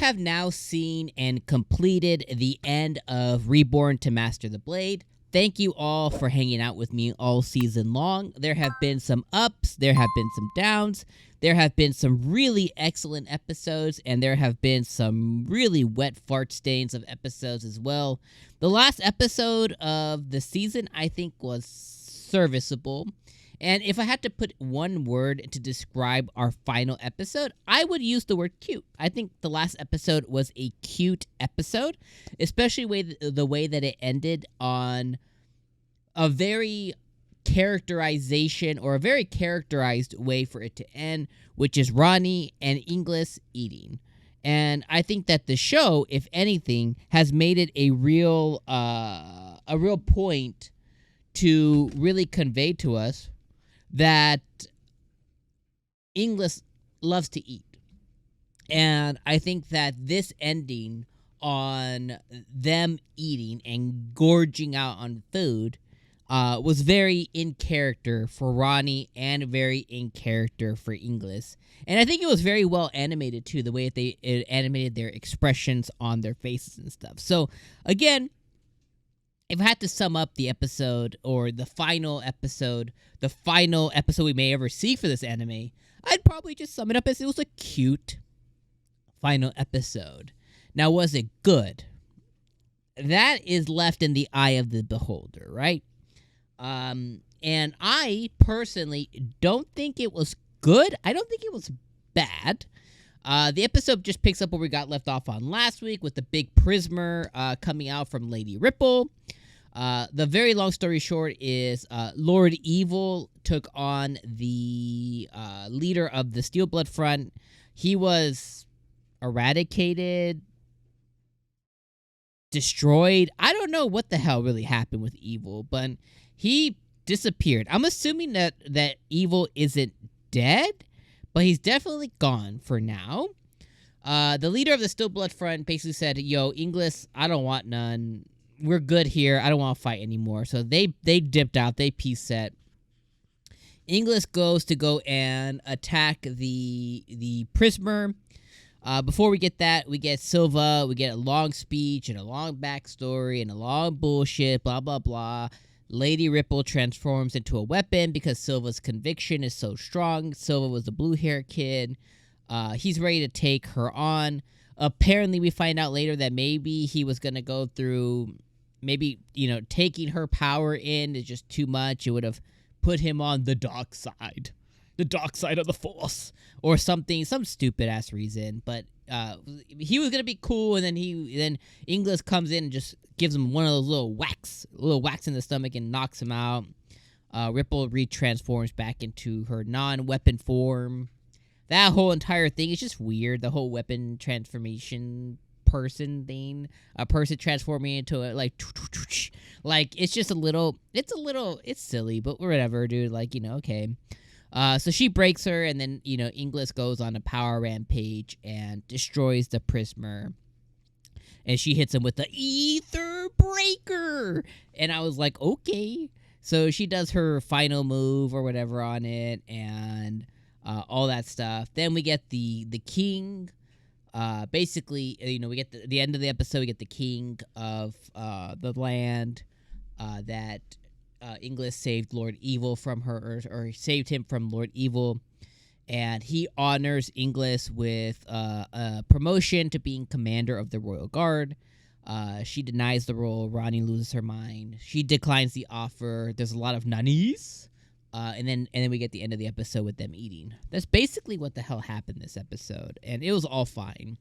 have now seen and completed the end of Reborn to Master the Blade. Thank you all for hanging out with me all season long. There have been some ups, there have been some downs, there have been some really excellent episodes, and there have been some really wet fart stains of episodes as well. The last episode of the season, I think, was serviceable. And if I had to put one word to describe our final episode, I would use the word cute. I think the last episode was a cute episode, especially the way that it ended on a very characterization or a very characterized way for it to end, which is Ronnie and 𝐒𝐿𝐴 eating. And I think that the show, if anything, has made it a real point to really convey to us that 𝐒𝐿𝐴 loves to eat. And I think that this ending on them eating and gorging out on food was very in character for Ronnie and very in character for 𝐒𝐿𝐴. And I think it was very well animated too, the way that they animated their expressions on their faces and stuff. So again, if I had to sum up the episode, or the final episode we may ever see for this anime, I'd probably just sum it up as it was a cute final episode. Now, was it good? That is left in the eye of the beholder, right? And I personally don't think it was good. I don't think it was bad. The episode just picks up where we got left off on last week with the big Prismer coming out from Lady Ripple. The very long story short is Lord Evil took on the leader of the Steel Blood Front. He was eradicated, destroyed. I don't know what the hell really happened with Evil, but he disappeared. I'm assuming that Evil isn't dead, but he's definitely gone for now. The leader of the Steel Blood Front basically said, yo, 𝐒𝐿𝐴, I don't want none. We're good here. I don't want to fight anymore. So they dipped out. They peace set. 𝐒𝐿𝐴 goes to go and attack the Prismer. Before we get that, we get Silva. We get a long speech and a long backstory and a long bullshit, blah, blah, blah. Lady Ripple transforms into a weapon because Silva's conviction is so strong. Silva was the blue-haired kid. He's ready to take her on. Apparently, we find out later that maybe he was going to go through... Maybe, taking her power in is just too much. It would have put him on the dark side. The dark side of the Force. Or something, some stupid-ass reason. But he was going to be cool, and then 𝐒𝐿𝐴 comes in and just gives him one of those little whacks in the stomach and knocks him out. Ripple retransforms back into her non-weapon form. That whole entire thing is just weird. The whole weapon transformation person thing, a person transforming into it, like it's just it's silly, but whatever, dude. Okay. So she breaks her, and then 𝐒𝐿𝐴 goes on a power rampage and destroys the Prismer, and she hits him with the Ether Breaker, and I was like, okay. So she does her final move or whatever on it, and all that stuff. Then we get the king. Basically, we get the end of the episode. We get the king of the land that 𝐒𝐿𝐴 saved Lord Evil from her, or saved him from Lord Evil, and he honors 𝐒𝐿𝐴 with a promotion to being commander of the Royal Guard. She denies the role. Ronnie loses her mind. She declines the offer. There's a lot of nanis. And then we get the end of the episode with them eating. That's basically what the hell happened this episode, and it was all fine.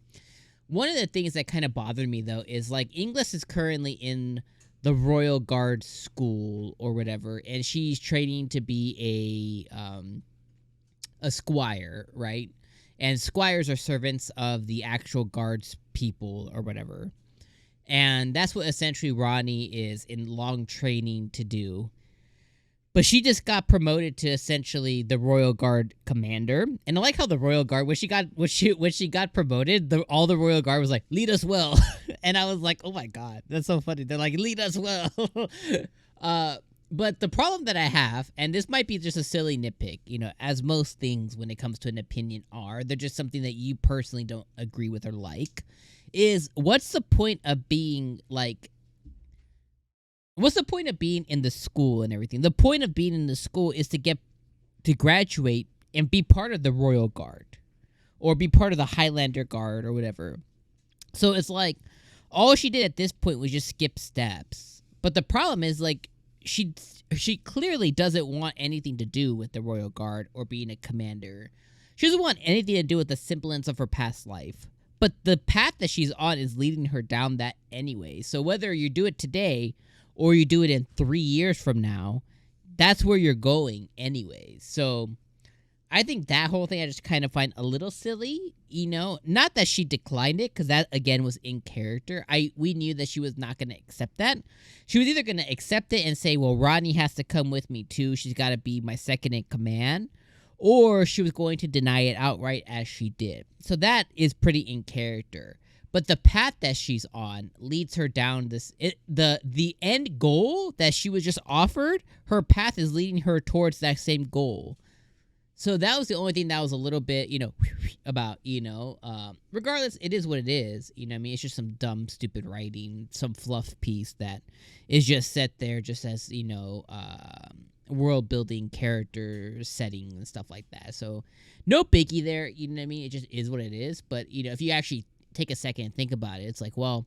One of the things that kind of bothered me, though, is 𝐒𝐿𝐴 is currently in the Royal Guard school or whatever, and she's training to be a squire, right? And squires are servants of the actual guards people or whatever. And that's what essentially Ronnie is in long training to do. But she just got promoted to essentially the Royal Guard commander. And I like how the Royal Guard, when she got promoted, all the Royal Guard was like, lead us well. And I was like, oh my god, that's so funny. They're like, lead us well. But the problem that I have, and this might be just a silly nitpick, as most things when it comes to an opinion are, they're just something that you personally don't agree with or like, is what's the point of being like, what's the point of being in the school and everything? The point of being in the school is to graduate and be part of the Royal Guard or be part of the Highlander Guard or whatever. So it's like all she did at this point was just skip steps. But the problem is like she clearly doesn't want anything to do with the Royal Guard or being a commander. She doesn't want anything to do with the semblance of her past life. But the path that she's on is leading her down that anyway. So whether you do it today or you do it in 3 years from now, that's where you're going anyway. So I think that whole thing I just kind of find a little silly, Not that she declined it, because that, again, was in character. We knew that she was not going to accept that. She was either going to accept it and say, well, Rodney has to come with me too. She's got to be my second in command. Or she was going to deny it outright as she did. So that is pretty in character. But the path that she's on leads her down the end goal that she was just offered, her path is leading her towards that same goal. So that was the only thing that was a little bit, about, regardless, it is what it is. I mean, it's just some dumb, stupid writing, some fluff piece that is just set there just as, world building, character setting and stuff like that. So no biggie there, you know what I mean? It just is what it is. But, if you actually take a second and think about it, it's like, well,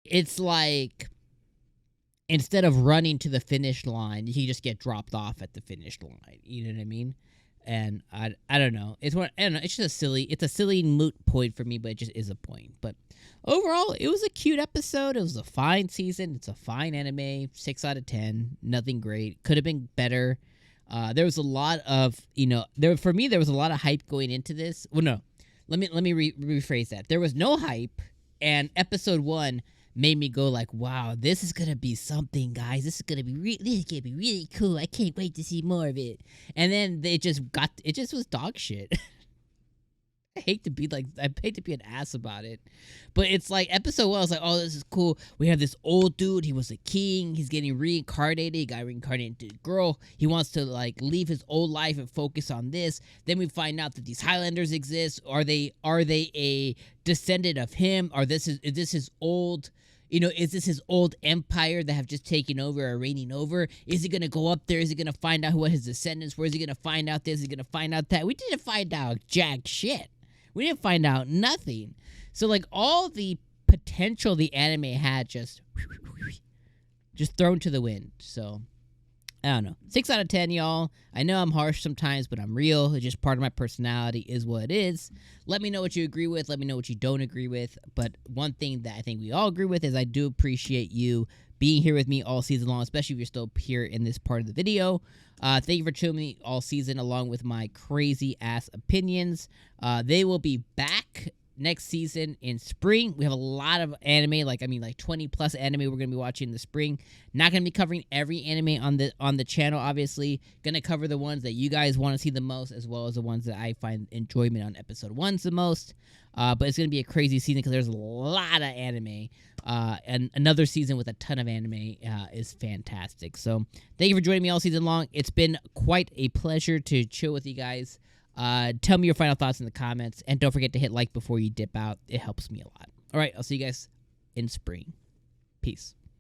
it's like instead of running to the finish line, you just get dropped off at the finish line. You know what I mean? And I don't know. I don't know. It's just it's a silly moot point for me, but it just is a point. But overall, it was a cute episode. It was a fine season. It's a fine anime. 6 out of 10. Nothing great. Could have been better. There was a lot of, for me, there was a lot of hype going into this. Well, no. Let me rephrase that. There was no hype, and episode 1 made me go like, wow, this is gonna be something, guys. This is gonna be really cool. I can't wait to see more of it. And then it just was dog shit. I hate to be an ass about it, but it's like episode 1, I was like, oh, this is cool. We have this old dude. He was a king. He's getting reincarnated. He got reincarnated into a girl. He wants to like leave his old life and focus on this. Then we find out that these Highlanders exist. Are they a descendant of him? Is this his old? Is this his old empire that have just taken over or reigning over? Is he going to go up there? Is he going to find out what his descendants were? Is he going to find out this? Is he going to find out that? We didn't find out jack shit. We didn't find out nothing. So, like, all the potential the anime had just thrown to the wind. So, I don't know. 6 out of 10, y'all. I know I'm harsh sometimes, but I'm real. It's just part of my personality is what it is. Let me know what you agree with. Let me know what you don't agree with. But one thing that I think we all agree with is I do appreciate you being here with me all season long, especially if you're still here in this part of the video. Thank you for tuning me all season along with my crazy-ass opinions. They will be back next season in spring. We have a lot of anime, like 20+ anime we're going to be watching in the spring. Not going to be covering every anime on the channel, obviously. Going to cover the ones that you guys want to see the most, as well as the ones that I find enjoyment on episode 1s the most. But it's going to be a crazy season because there's a lot of anime. And another season with a ton of anime is fantastic. So thank you for joining me all season long. It's been quite a pleasure to chill with you guys. Tell me your final thoughts in the comments, and don't forget to hit like before you dip out. It helps me a lot. All right, I'll see you guys in spring. Peace.